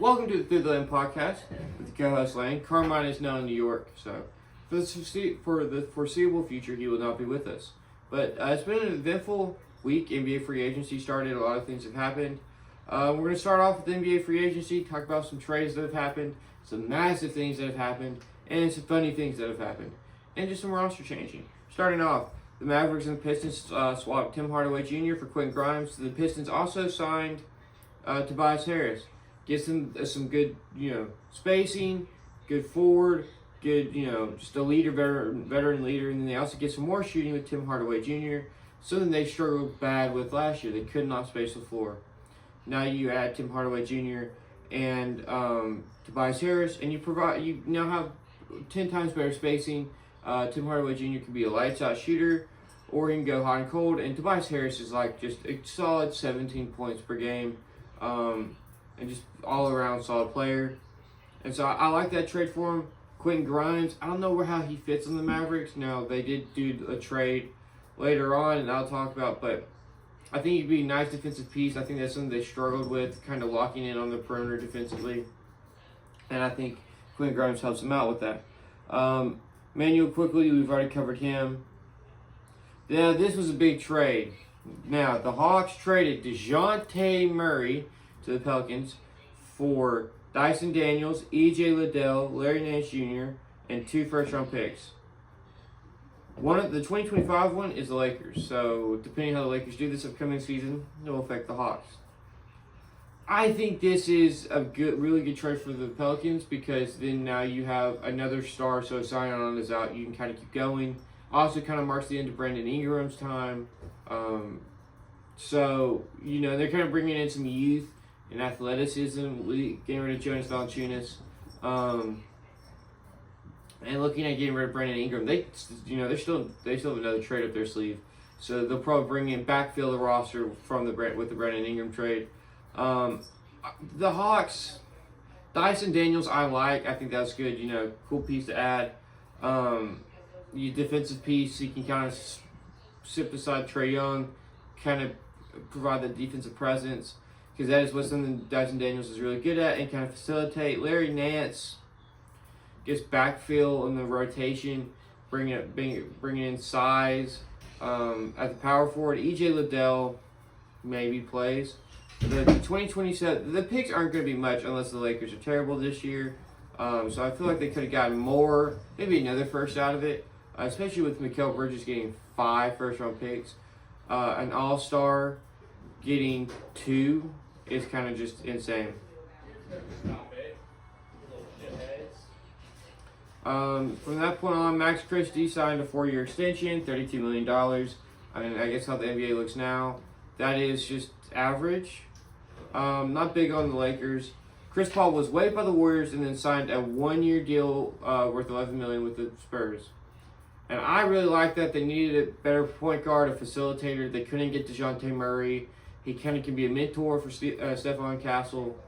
Welcome to the Through the Lane podcast with the co-host Lane. Carmine is now in New York, so for the foreseeable future, he will not be with us. But it's been an eventful week. NBA free agency started. A lot of things have happened. We're going to start off with NBA free agency, talk about some trades that have happened, some massive things that have happened, and some funny things that have happened, and just some roster changing. Starting off, the Mavericks and the Pistons swapped Tim Hardaway Jr. for Quentin Grimes. The Pistons also signed Tobias Harris. Gets them some good, spacing, good forward, good, just a leader, veteran leader. And then they also get some more shooting with Tim Hardaway Jr., something they struggled bad with last year. They could not space the floor. Now you add Tim Hardaway Jr. and Tobias Harris, and you now have 10 times better spacing. Tim Hardaway Jr. can be a lights out shooter, or he can go hot and cold. And Tobias Harris is like just a solid 17 points per game. And just all-around solid player. And so I like that trade for him. Quentin Grimes, I don't know how he fits in the Mavericks. Now, they did do a trade later on, and I'll talk about, but I think he'd be a nice defensive piece. I think that's something they struggled with, kind of locking in on the perimeter defensively. And I think Quentin Grimes helps them out with that. Manuel quickly, we've already covered him. Yeah, this was a big trade. Now, the Hawks traded DeJounte Murray to the Pelicans for Dyson Daniels, E.J. Liddell, Larry Nance Jr., and 2 first-round picks. One of the 2025 one is the Lakers, so depending on how the Lakers do this upcoming season, it will affect the Hawks. I think this is a really good trade for the Pelicans because then now you have another star, so Zion is out, you can kind of keep going. Also kind of marks the end of Brandon Ingram's time. So, they're kind of bringing in some youth and athleticism, getting rid of Jonas Valanciunas, and looking at getting rid of Brandon Ingram. They still have another trade up their sleeve, so they'll probably bring in backfill the roster with the Brandon Ingram trade. The Hawks, Dyson Daniels, I think that's good. Cool piece to add. Your defensive piece, you can kind of sit beside Trae Young, kind of provide the defensive presence. Because that is what something Dyson Daniels is really good at and kind of facilitate. Larry Nance gets backfill in the rotation, bringing in size at the power forward. E.J. Liddell maybe plays. The 2027, the picks aren't going to be much unless the Lakers are terrible this year. So I feel like they could have gotten more, maybe another first out of it, especially with Mikal Bridges getting 5 first-round picks. An all-star getting 2 is kind of just insane. From that point on, Max Christie signed a 4-year extension, $32 million. I guess how the NBA looks now, that is just average. Not big on the Lakers. Chris Paul was waived by the Warriors and then signed a 1-year deal worth $11 million with the Spurs. And I really like that. They needed a better point guard, a facilitator. They couldn't get DeJounte Murray. He kind of can be a mentor for Stephon Castle.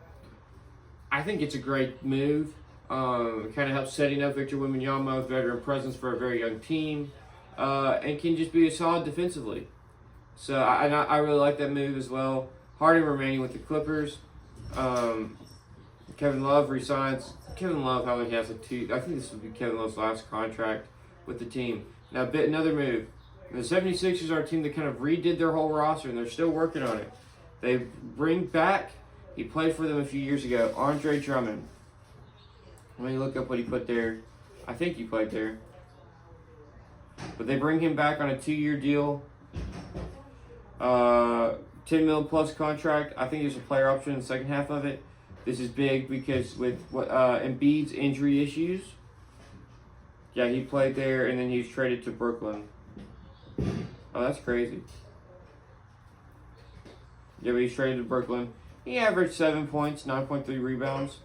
I think it's a great move. It kind of helps setting up Victor Wembanyama, veteran presence for a very young team, and can just be solid defensively. So I really like that move as well. Harden remaining with the Clippers. Kevin Love resigns. Kevin Love, how he has I think this would be Kevin Love's last contract with the team. Now, another move. The 76ers are a team that kind of redid their whole roster, and they're still working on it. They bring back, he played for them a few years ago, Andre Drummond. Let me look up what he put there. I think he played there. But they bring him back on a 2-year deal. $10 million plus contract. I think there's a player option in the second half of it. This is big because with Embiid's injury issues, yeah, he played there, and then he was traded to Brooklyn. Oh, that's crazy. Yeah, but he's traded to Brooklyn. He averaged 7 points, 9.3 rebounds.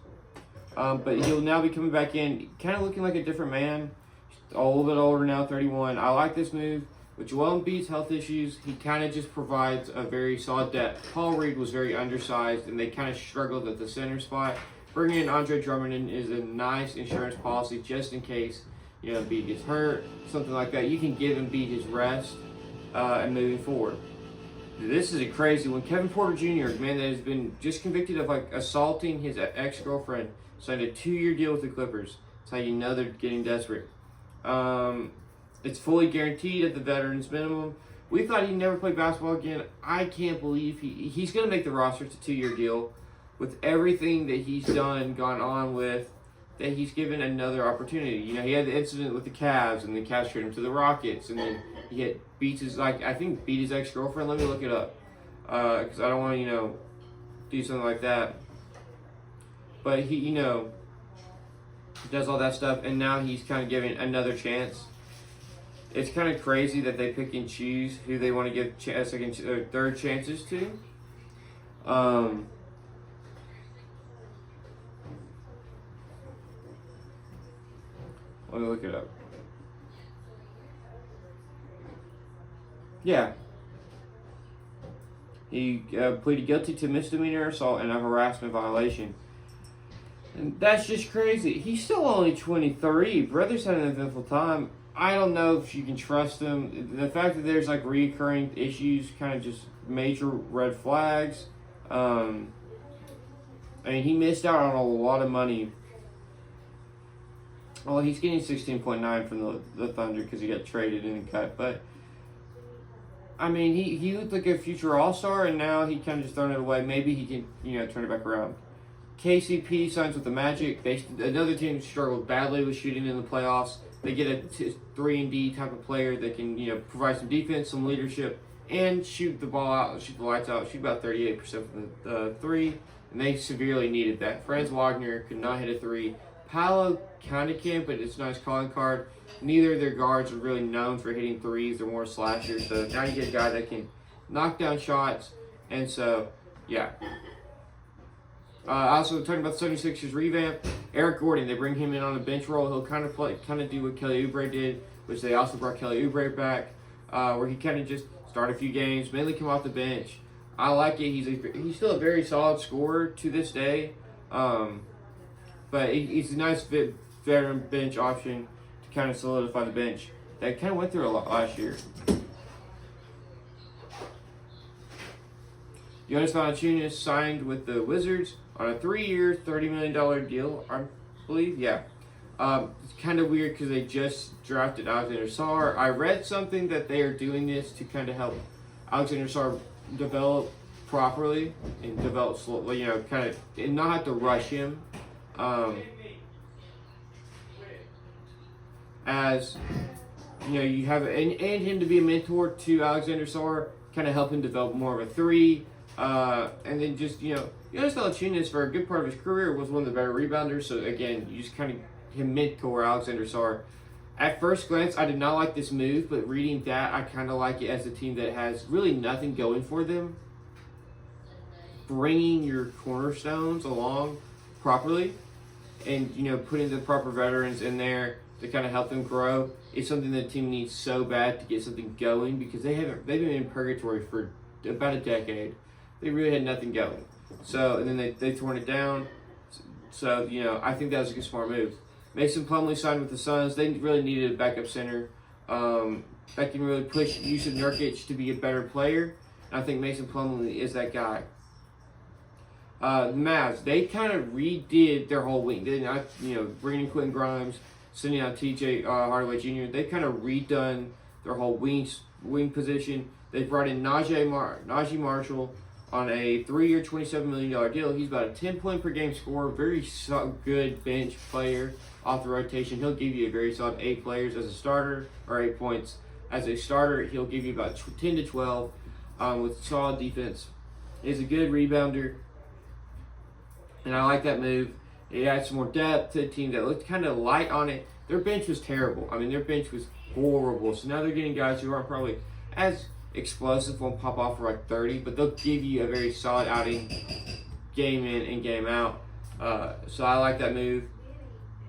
But he'll now be coming back in, kind of looking like a different man. A little bit older now, 31. I like this move. With Joel Embiid's health issues, he kind of just provides a very solid depth. Paul Reed was very undersized, and they kind of struggled at the center spot. Bringing in Andre Drummond in is a nice insurance policy just in case Embiid gets hurt, something like that. You can give Embiid his rest and moving forward. This is a crazy one. Kevin Porter Jr., a man that has been just convicted of like assaulting his ex-girlfriend, signed a 2-year deal with the Clippers. That's how you know they're getting desperate. It's fully guaranteed at the veterans minimum. We thought he'd never play basketball again. I can't believe he's going to make the roster. It's a 2-year deal. With everything that he's gone on with, that he's given another opportunity. You know, he had the incident with the Cavs, and the Cavs traded him to the Rockets, and then he beat his ex-girlfriend. Let me look it up, because I don't want to, do something like that. But he does all that stuff, and now he's kind of giving another chance. It's kind of crazy that they pick and choose who they want to give second or third chances to. Let me look it up. Yeah. He pleaded guilty to misdemeanor assault and a harassment violation. And that's just crazy. He's still only 23. Brother's had an eventful time. I don't know if you can trust him. The fact that there's like recurring issues, kind of just major red flags. I mean, he missed out on a lot of money. Well, he's getting 16.9 from the Thunder because he got traded and cut. But, I mean, he looked like a future all-star, and now he kind of just thrown it away. Maybe he can, turn it back around. KCP signs with the Magic. Another team struggled badly with shooting in the playoffs. They get a 3-and-D type of player that can, provide some defense, some leadership, and shoot the ball out, shoot the lights out, shoot about 38% from the three. And they severely needed that. Franz Wagner could not hit a three. Paolo kind of can, but it's not his calling card. Neither of their guards are really known for hitting threes. They're more slashers. So now you get a guy that can knock down shots. And so, yeah. Also, talking about the 76ers revamp, Eric Gordon, they bring him in on a bench role. He'll kind of do what Kelly Oubre did, which they also brought Kelly Oubre back, where he kind of just start a few games, mainly come off the bench. I like it. He's still a very solid scorer to this day. But he's a nice veteran bench option to kind of solidify the bench. They kind of went through a lot last year. Jonas Valanciunas signed with the Wizards on a 3-year, $30 million deal, I believe. Yeah. It's kind of weird because they just drafted Alexander Sarr. I read something that they are doing this to kind of help Alexander Sarr develop properly and develop slowly, and not have to rush him. As you have and him to be a mentor to Alexander Sarr, kind of help him develop more of a three, and then just Jonas Valanciunas for a good part of his career was one of the better rebounders. So again, you just kind of him mentor Alexander Sarr. At first glance, I did not like this move, but reading that, I kind of like it as a team that has really nothing going for them. Bringing your cornerstones along properly, and putting the proper veterans in there to kind of help them grow is something that the team needs so bad to get something going, because they've been in purgatory for about a decade. They really had nothing going. So and then they torn it down. So I think that was a good smart move. Mason Plumlee signed with the Suns. They really needed a backup center that can really push Yusuf Nurkic to be a better player. And I think Mason Plumlee is that guy. The Mavs, they kind of redid their whole wing. They did not, bringing in Quentin Grimes, sending out T.J. Hardaway Jr. They kind of redone their whole wing position. They brought in Najee Marshall on a 3-year, $27 million deal. He's about a 10-point per game scorer, very good bench player off the rotation. He'll give you a very solid 8 players as a starter, or 8 points as a starter. He'll give you about 10 to 12 with solid defense. He's a good rebounder. And I like that move. It adds some more depth to a team that looked kind of light on it. Their bench was terrible. I mean, their bench was horrible. So now they're getting guys who aren't probably as explosive, won't pop off for like 30, but they'll give you a very solid outing game in and game out. So I like that move.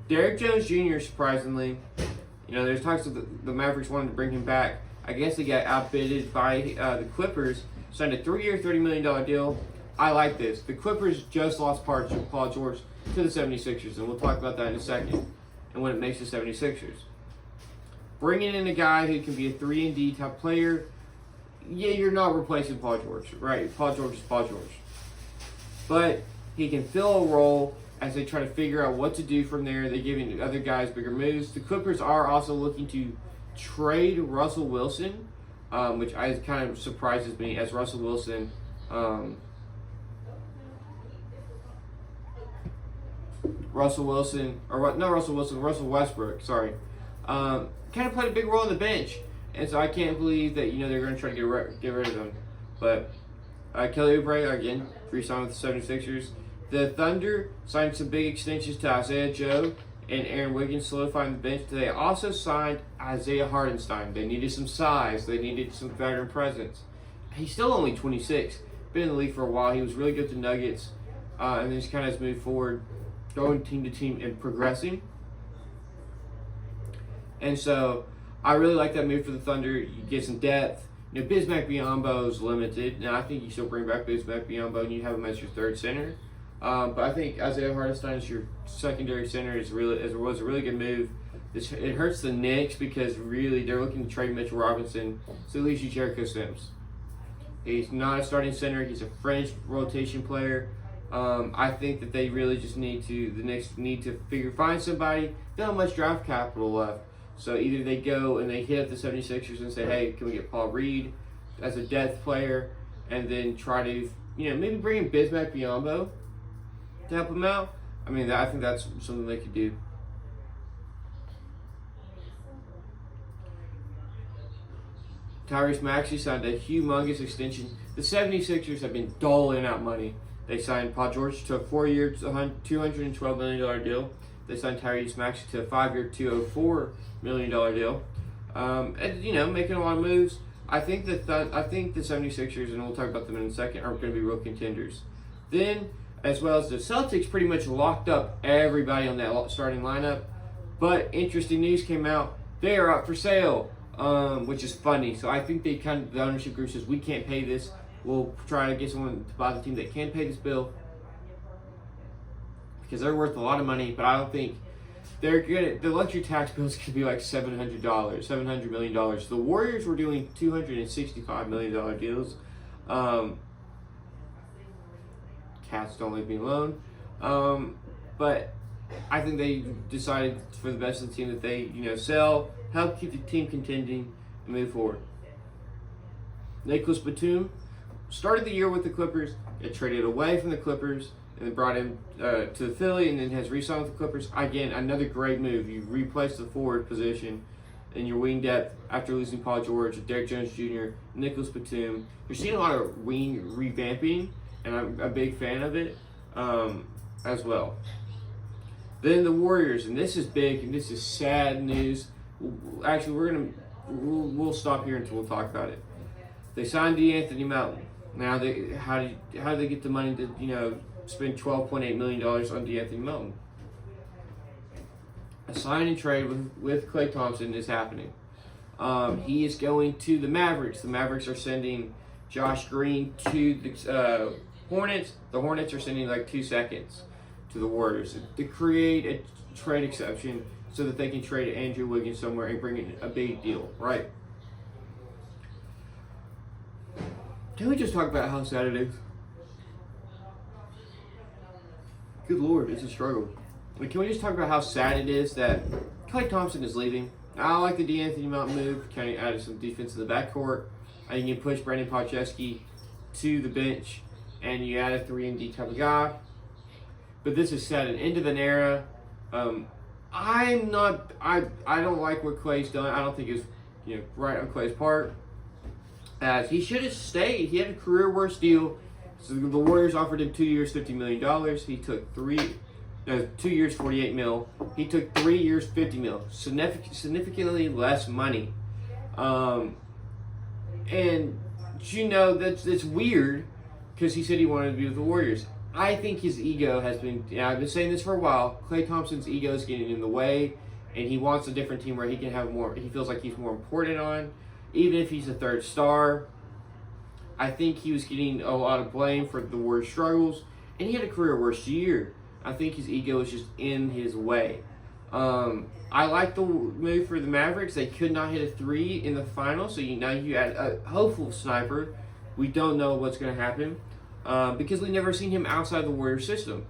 Derrick Jones Jr., surprisingly, there's talks of the Mavericks wanting to bring him back. I guess they got outbidded by the Clippers, signed a 3-year, $30 million deal. I like this. The Clippers just lost Paul George to the 76ers, and we'll talk about that in a second, and what it makes the 76ers. Bringing in a guy who can be a 3-and-D type player, yeah, you're not replacing Paul George, right? Paul George is Paul George. But he can fill a role as they try to figure out what to do from there. They're giving other guys bigger moves. The Clippers are also looking to trade Russell Wilson, which kind of surprises me, as Russell Wilson Russell Westbrook, sorry, kind of played a big role on the bench. And so I can't believe that, they're going to try to get rid of him. But Kelly Oubre, again, re-signed with the 76ers. The Thunder signed some big extensions to Isaiah Joe and Aaron Wiggins, solidifying the bench. They also signed Isaiah Hartenstein. They needed some size. They needed some veteran presence. He's still only 26. Been in the league for a while. He was really good with the Nuggets. And then just kind of has moved forward, going team to team and progressing. And so I really like that move for the Thunder. You get some depth. Bismack Biyombo is limited. Now, I think you still bring back Bismack Biyombo and you have him as your third center. But I think Isaiah Hartenstein as your secondary center was a really good move. It hurts the Knicks because really they're looking to trade Mitchell Robinson. So at least you Jericho Sims. He's not a starting center. He's a fringe rotation player. I think that the Knicks need to find somebody. They don't have much draft capital left. So either they go and they hit up the 76ers and say, hey, can we get Paul Reed as a depth player? And then try to, maybe bring in Bismack Biyombo to help him out. I mean, I think that's something they could do. Tyrese Maxey signed a humongous extension. The 76ers have been doling out money. They signed Paul George to a 4-year, $212 million deal. They signed Tyrese Maxey to a 5-year, $204 million deal. And, making a lot of moves. I think the 76ers, and we'll talk about them in a second, are going to be real contenders. Then, as well as the Celtics, pretty much locked up everybody on that starting lineup. But interesting news came out. They are up for sale, which is funny. So I think the ownership group says, we can't pay this. We'll try to get someone to buy the team that can pay this bill, because they're worth a lot of money, but I don't think they're good. The luxury tax bills could be like $700 million. The Warriors were doing $265 million deals. Cats don't leave me alone. But I think they decided for the best of the team that they, sell, help keep the team contending, and move forward. Nicholas Batum started the year with the Clippers, got traded away from the Clippers, and then brought him to Philly, and then has re-signed with the Clippers. Again, another great move. You replace the forward position in your wing depth after losing Paul George, Derek Jones Jr., Nicholas Batum. You're seeing a lot of wing revamping, and I'm a big fan of it as well. Then the Warriors, and this is big, and this is sad news. Actually, we'll stop here until we'll talk about it. They signed DeAnthony Melton. Now, how did they get the money to spend $12.8 million on DeAnthony Melton? A sign and trade with Klay Thompson is happening. He is going to the Mavericks. The Mavericks are sending Josh Green to the Hornets. The Hornets are sending like 2 seconds to the Warriors to create a trade exception so that they can trade Andrew Wiggins somewhere and bring in a big deal, right? Can we just talk about how sad it is? Good Lord, it's a struggle. Can we just talk about how sad it is that Klay Thompson is leaving? I like the DeAnthony Melton move. Kind of added some defense in the backcourt. You can push Brandon Podcheski to the bench, and you add a 3-and-D type of guy. But this is set an end of an era. I don't like what Klay's done. I don't think it's right on Klay's part. As he should have stayed. He had a career worst deal. So the Warriors offered him 2 years, $50 million. He took 2 years, $48 million. He took 3 years, $50 million. Significantly less money. And that's weird because he said he wanted to be with the Warriors. I think his ego has been. I've been saying this for a while. Klay Thompson's ego is getting in the way, and he wants a different team where he can have more. He feels like he's more important on. Even if he's a third star, I think he was getting a lot of blame for the Warriors' struggles, and he had a career worst year. I think his ego is just in his way. I like the move for the Mavericks. They could not hit a three in the final, so now you add a hopeful sniper. We don't know what's going to happen because we've never seen him outside the Warriors system.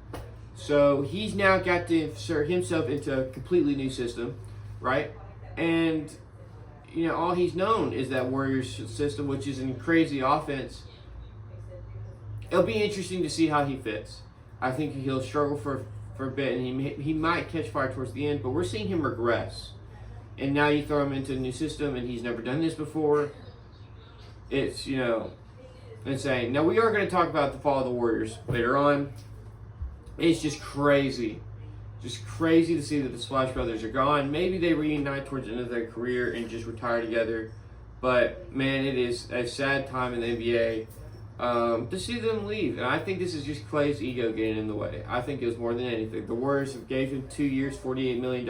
So he's now got to insert himself into a completely new system, right? And all he's known is that Warriors system, which is a crazy offense. It'll be interesting to see how he fits. I think he'll struggle for a bit, and he might catch fire towards the end, but we're seeing him regress. And now you throw him into a new system, and he's never done this before. It's, insane. Now, we are going to talk about the fall of the Warriors later on. It's just crazy. Just crazy to see that the Splash Brothers are gone. Maybe they reunite towards the end of their career and just retire together. But, man, it is a sad time in the NBA. To see them leave. And I think this is just Klay's ego getting in the way. I think it was more than anything. The Warriors have gave him 2 years, $48 million,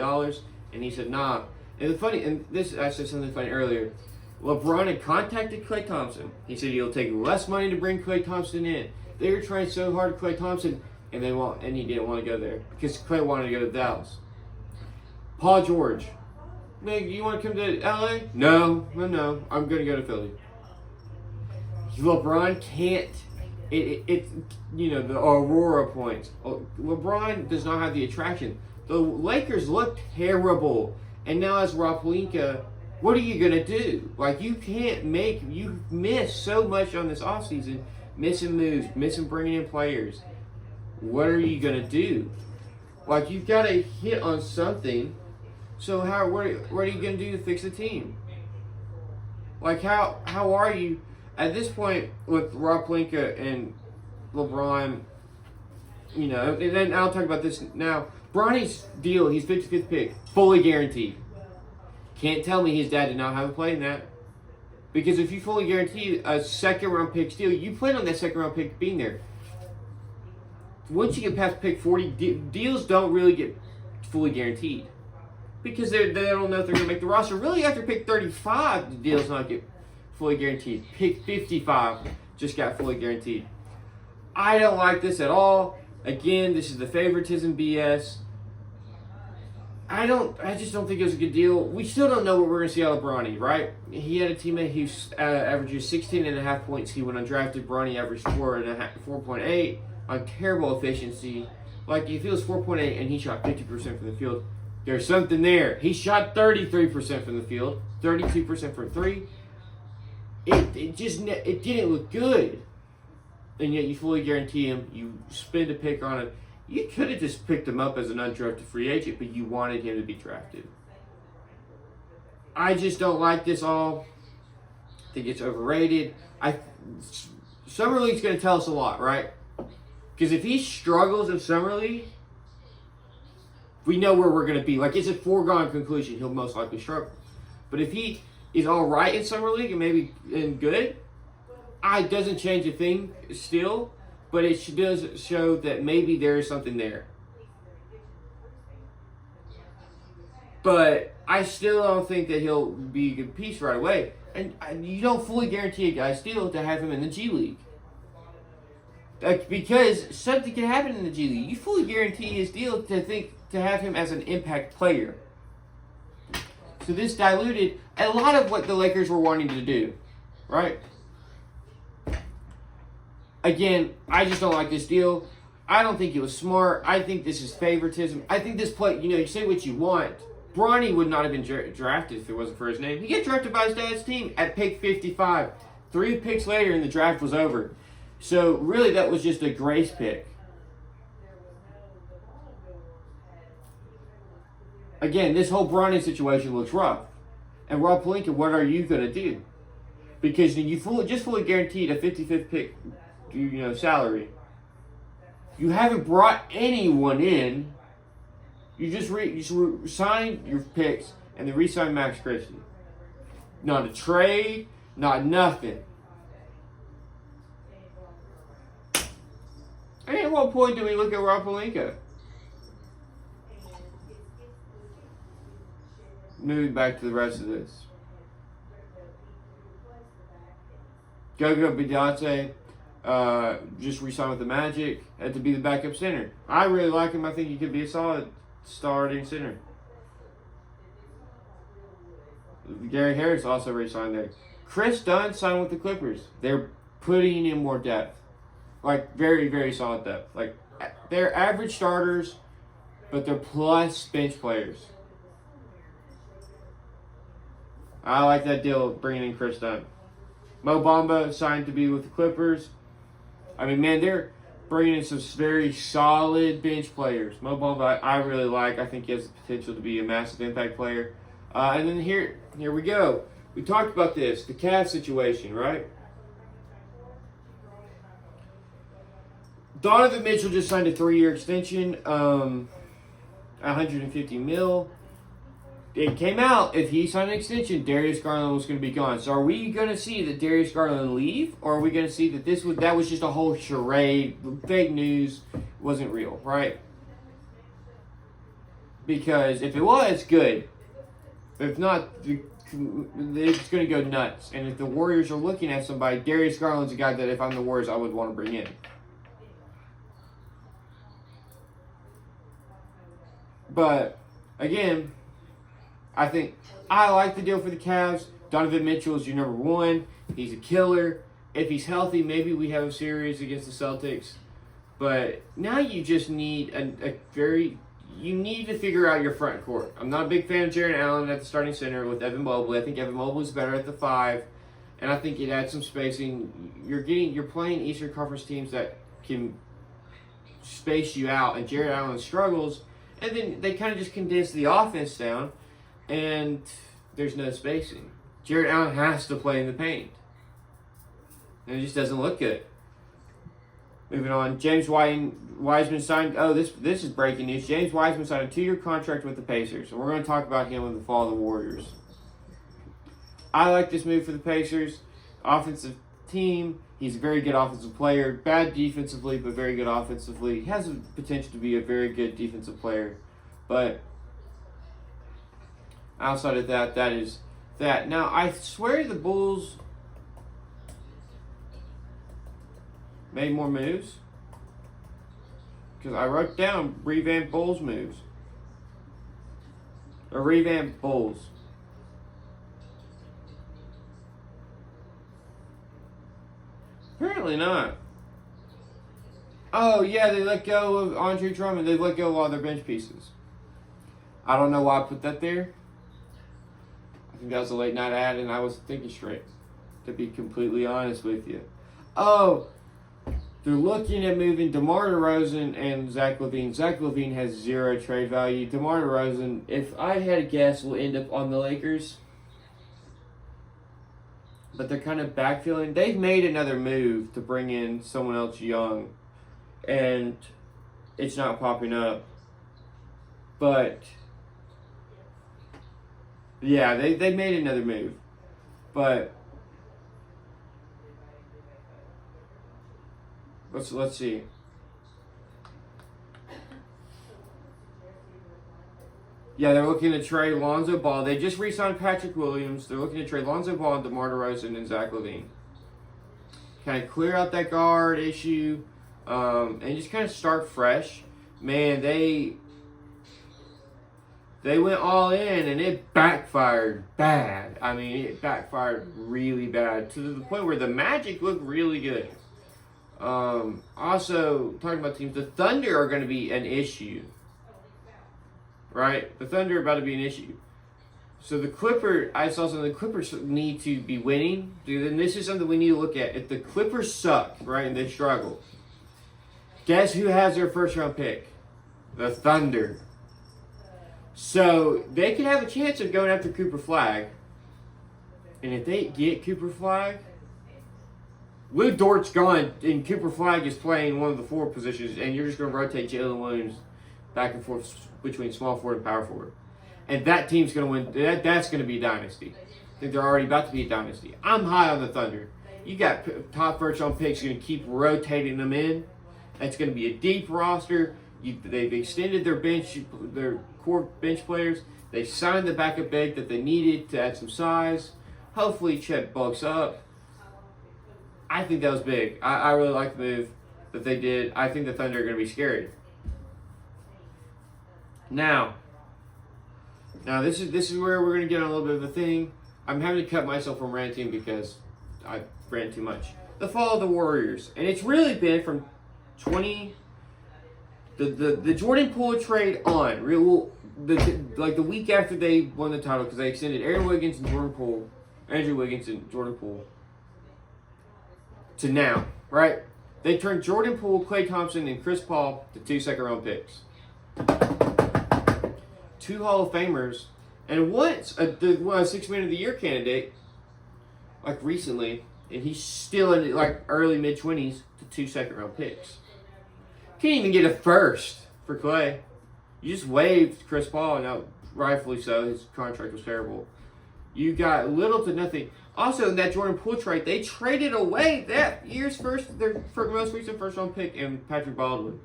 and he said, nah. And I said something funny earlier. LeBron had contacted Klay Thompson. He said he'll take less money to bring Klay Thompson in. They were trying so hard to Klay Thompson, and he didn't want to go there because Klay wanted to go to Dallas. Paul George. Man, you want to come to LA? No. I'm going to go to Philly. LeBron can't. The Aurora points. LeBron does not have the attraction. The Lakers look terrible, and now as Rob Pelinka, what are you gonna do? Like you miss so much on this offseason, missing moves, missing bringing in players. What are you gonna do? Like you've got to hit on something. So what are you gonna do to fix the team? Like how are you? At this point, with Rob Pelinka and LeBron, and then I'll talk about this now. Bronny's deal, he's 55th pick, fully guaranteed. Can't tell me his dad did not have a play in that. Because if you fully guarantee a second-round pick deal, you plan on that second-round pick being there. Once you get past pick 40, deals don't really get fully guaranteed. Because they don't know if they're going to make the roster. Really, after pick 35, the deal's not get fully guaranteed. Pick 55 just got fully guaranteed. I don't like this at all. Again, this is the favoritism BS. I just don't think it was a good deal. We still don't know what we're going to see out of Bronny, right? He had a teammate who averages 16.5 points. He went undrafted. Bronny averaged 4.8 on terrible efficiency. Like, if he was 4.8 and he shot 50% from the field, there's something there. He shot 33% from the field, 32% from three. It didn't look good. And yet you fully guarantee him, you spend a pick on him. You could have just picked him up as an undrafted free agent, but you wanted him to be drafted. I just don't like this all. I think it's overrated. Summer League's going to tell us a lot, right? Because if he struggles in Summer League, we know where we're going to be. Like, it's a foregone conclusion. He'll most likely struggle. But if he is all right in Summer League and maybe good, it doesn't change a thing still, but it does show that maybe there is something there. But I still don't think that he'll be a good piece right away. And you don't fully guarantee a guy's deal to have him in the G League. Because something can happen in the G League. You fully guarantee his deal to have him as an impact player. So this diluted a lot of what the Lakers were wanting to do, right? Again, I just don't like this deal. I don't think it was smart. I think this is favoritism. I think this play, you say what you want. Bronny would not have been drafted if it wasn't for his name. He got drafted by his dad's team at pick 55. 3 picks later and the draft was over. So really that was just a grace pick. Again, this whole Bronny situation looks rough. And Rob Pelinka, what are you going to do? Because you fully guaranteed a 55th pick salary. You haven't brought anyone in. You just signed your picks and then re-signed Max Christie. Not a trade, not nothing. And at what point do we look at Rob Pelinka? Moving back to the rest of this. Go Beyonce. Just re-signed with the Magic. Had to be the backup center. I really like him. I think he could be a solid starting center. Gary Harris also re-signed there. Chris Dunn signed with the Clippers. They're putting in more depth. Like, very, very solid depth. Like, they're average starters, but they're plus bench players. I like that deal bringing in Chris Dunn. Mo Bamba signed to be with the Clippers. I mean, man, they're bringing in some very solid bench players. Mo Bamba, I really like. I think he has the potential to be a massive impact player. And then here we go. We talked about this, the Cavs situation, right? Donovan Mitchell just signed a 3-year extension, $150 million. It came out, if he signed an extension, Darius Garland was going to be gone. So are we going to see that Darius Garland leave, or are we going to see that that was just a whole charade, fake news, wasn't real, right? Because if it was, good. If not, it's going to go nuts. And if the Warriors are looking at somebody, Darius Garland's a guy that if I'm the Warriors, I would want to bring in. But, again, I think I like the deal for the Cavs. Donovan Mitchell is your number one. He's a killer. If he's healthy, maybe we have a series against the Celtics. But now you just need you need to figure out your front court. I'm not a big fan of Jarrett Allen at the starting center with Evan Mobley. I think Evan Mobley's better at the 5. And I think it adds some spacing. You're playing Eastern Conference teams that can space you out, and Jarrett Allen struggles. And then they kind of just condense the offense down, and there's no spacing. Jarrett Allen has to play in the paint. And it just doesn't look good. Moving on, James Wiseman signed. Oh, this is breaking news. James Wiseman signed a 2-year contract with the Pacers. And we're going to talk about him in the fall of the Warriors. I like this move for the Pacers. Offensive team. He's a very good offensive player. Bad defensively, but very good offensively. He has the potential to be a very good defensive player. But outside of that, that is that. Now, I swear the Bulls made more moves. Because I wrote down revamp Bulls moves. Or revamp Bulls. Apparently not. Oh, yeah, they let go of Andre Drummond. They let go of all their bench pieces. I don't know why I put that there. I think that was a late night ad, and I wasn't thinking straight, to be completely honest with you. Oh, they're looking at moving DeMar DeRozan and Zach LaVine. Zach LaVine has 0 trade value. DeMar DeRozan, if I had a guess, will end up on the Lakers. But they're kind of backfilling. They've made another move to bring in someone else young, and it's not popping up. But yeah, they made another move. But let's see. Yeah, they're looking to trade Lonzo Ball. They just re-signed Patrick Williams. They're looking to trade Lonzo Ball and DeMar DeRozan and Zach LaVine. Kind of clear out that guard issue, and just kind of start fresh. Man, they went all in, and it backfired bad. I mean, it backfired really bad to the point where the Magic looked really good. Also, talking about teams, the Thunder are going to be an issue. Right? The Thunder are about to be an issue. So I saw something, the Clippers need to be winning. And this is something we need to look at. If the Clippers suck, right, and they struggle, guess who has their first round pick? The Thunder. So they could have a chance of going after Cooper Flag. And if they get Cooper Flag, Lou Dort's gone, and Cooper Flag is playing one of the 4 positions, and you're just going to rotate Jalen Williams back and forth between small forward and power forward. And that team's going to win. That's going to be a dynasty. I think they're already about to be a dynasty. I'm high on the Thunder. You got top first round picks. You're going to keep rotating them in. That's going to be a deep roster. They've extended their core bench players. They signed the backup big that they needed to add some size. Hopefully Chet bulks up. I think that was big. I really like the move that they did. I think the Thunder are going to be scary. Now this is where we're going to get on a little bit of a thing. I'm having to cut myself from ranting because I rant too much. The fall of the Warriors, and it's really been from the Jordan Poole trade on the week after they won the title, because they extended Andrew Wiggins and Jordan Poole to now, right? They turned Jordan Poole, Klay Thompson, and Chris Paul to 2 second-round picks, 2 Hall of Famers, and once a 6 Man of the Year candidate, like recently, and he's still in like early mid-20s to 2 second-round picks. Can't even get a first for Klay. You just waived Chris Paul, and now rightfully so. His contract was terrible. You got little to nothing. Also, in that Jordan Poole trade, they traded away that year's their most recent first-round pick in Patrick Baldwin.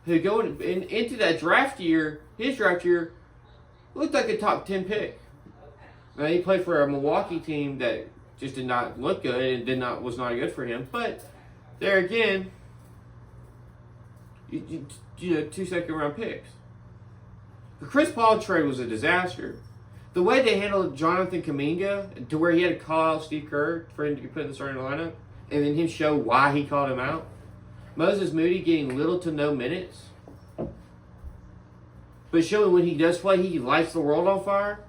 Who going into that draft year, his draft year, looked like a top 10 pick. Now he played for a Milwaukee team that just did not look good and was not good for him. But there again, you know, 2 second-round picks. The Chris Paul trade was a disaster. The way they handled Jonathan Kuminga, to where he had to call out Steve Kerr for him to get put in the starting lineup, and then him show why he called him out. Moses Moody getting little to no minutes, but showing when he does play, he lights the world on fire.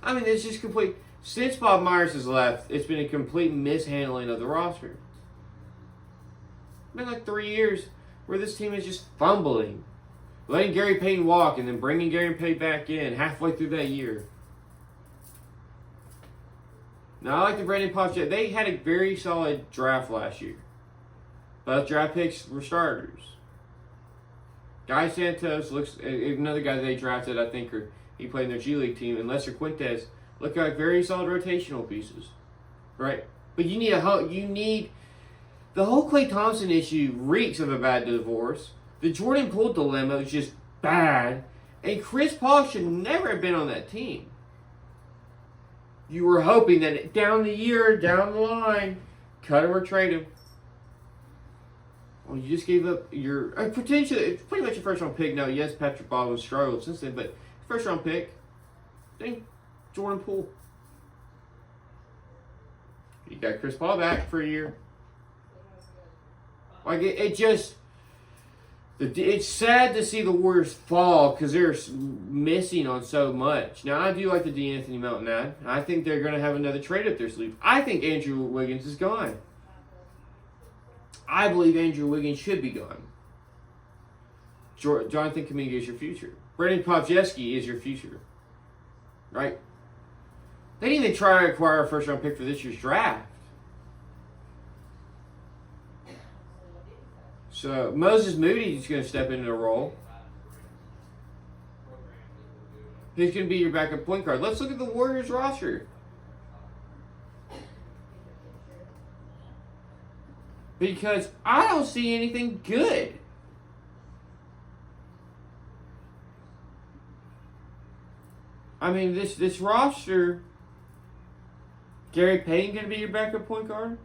I mean, it's just complete. Since Bob Myers has left, it's been a complete mishandling of the roster. It's been like 3 years where this team is just fumbling. Letting Gary Payton walk and then bringing Gary Payton back in halfway through that year. Now, I like the Brandon Pops. They had a very solid draft last year. Both draft picks were starters. Guy Santos looks another guy they drafted, I think, or he played in their G League team, and Lester Quintez look like very solid rotational pieces, right? But you need the whole Klay Thompson issue reeks of a bad divorce. The Jordan Poole dilemma is just bad, and Chris Paul should never have been on that team. You were hoping that down the line, cut him or trade him. Well, you just gave up your potential. It's pretty much a first-round pick. Now, yes, Patrick Baldwin struggled since then, but first-round pick. Think Jordan Poole. You got Chris Paul back for a year. Like it's sad to see the Warriors fall because they're missing on so much. Now, I do like the D'Anthony Melton ad. I think they're going to have another trade up their sleeve. I think Andrew Wiggins is gone. I believe Andrew Wiggins should be gone. Jonathan Kuminga is your future. Brandon Popjeski is your future. Right? They didn't even try to acquire a first-round pick for this year's draft. So, Moses Moody is going to step into the role. He's going to be your backup point guard. Let's look at the Warriors roster. Because I don't see anything good. I mean, this roster, Gary Payton going to be your backup point guard?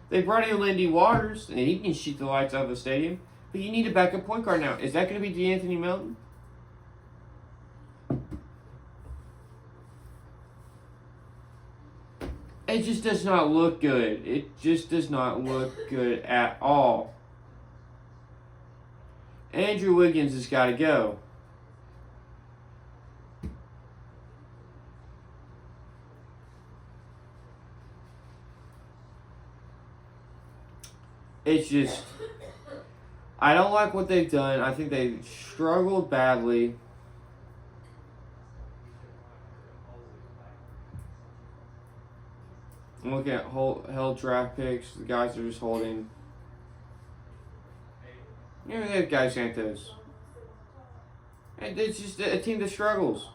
They brought in Lindy Waters, and he can shoot the lights out of the stadium. But you need a backup point guard now. Is that going to be D'Anthony Melton? It just does not look good. It just does not look good at all. Andrew Wiggins has got to go. It's just, I don't like what they've done. I think they struggled badly. I'm looking at held draft picks. The guys are just holding. You know, they have Guy Santos. And it's just a team that struggles.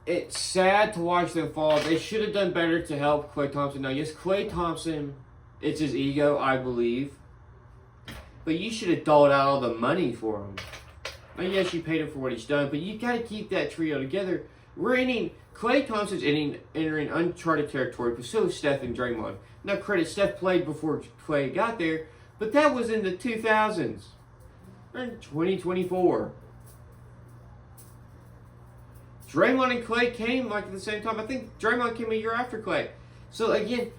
It's sad to watch them fall. They should have done better to help Klay Thompson. Now, yes, Klay Thompson, it's his ego, I believe. But you should have doled out all the money for him. Now, yes, you paid him for what he's done, but you got to keep that trio together. Klay Thompson's entering uncharted territory, but so is Steph and Draymond. Now, credit, Steph played before Klay got there, but that was in the 2000s. We're in 2024. Draymond and Klay came like at the same time. I think Draymond came a year after Klay. So again,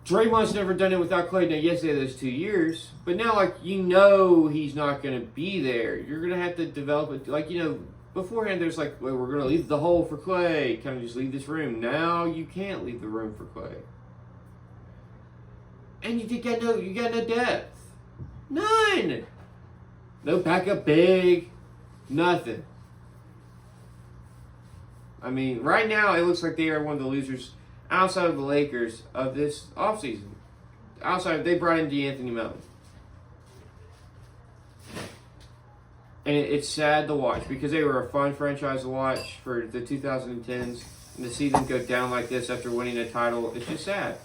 Draymond's never done it without Klay. Now, yes, they had those 2 years, but now, like, you know he's not going to be there. You're going to have to develop it. Like, you know, beforehand, there's like, well, we're going to leave the hole for Klay. Kind of just leave this room. Now you can't leave the room for Klay. And you got no depth. None. No backup big. Nothing. I mean, right now, it looks like they are one of the losers outside of the Lakers of this offseason. They brought in DeAnthony Melton. And it's sad to watch because they were a fun franchise to watch for the 2010s. And to see them go down like this after winning a title, it's just sad.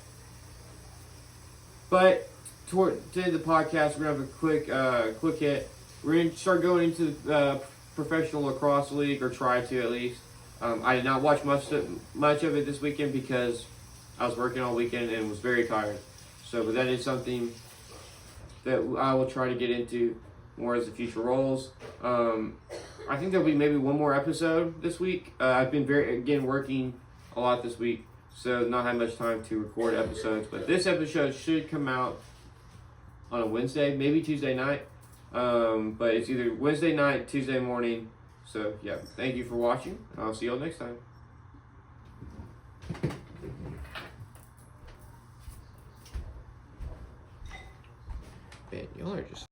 But toward the end of the podcast, we're going to have a quick hit. We're going to start going into the professional lacrosse league, or try to at least. I did not watch much of it this weekend because I was working all weekend and was very tired. But that is something that I will try to get into more as the future rolls. I think there'll be maybe one more episode this week. I've been working a lot this week, so not had much time to record episodes. But this episode should come out on a Wednesday, maybe Tuesday night. But it's either Wednesday night, Tuesday morning. So, yeah, thank you for watching, and I'll see y'all next time. Man, y'all are just...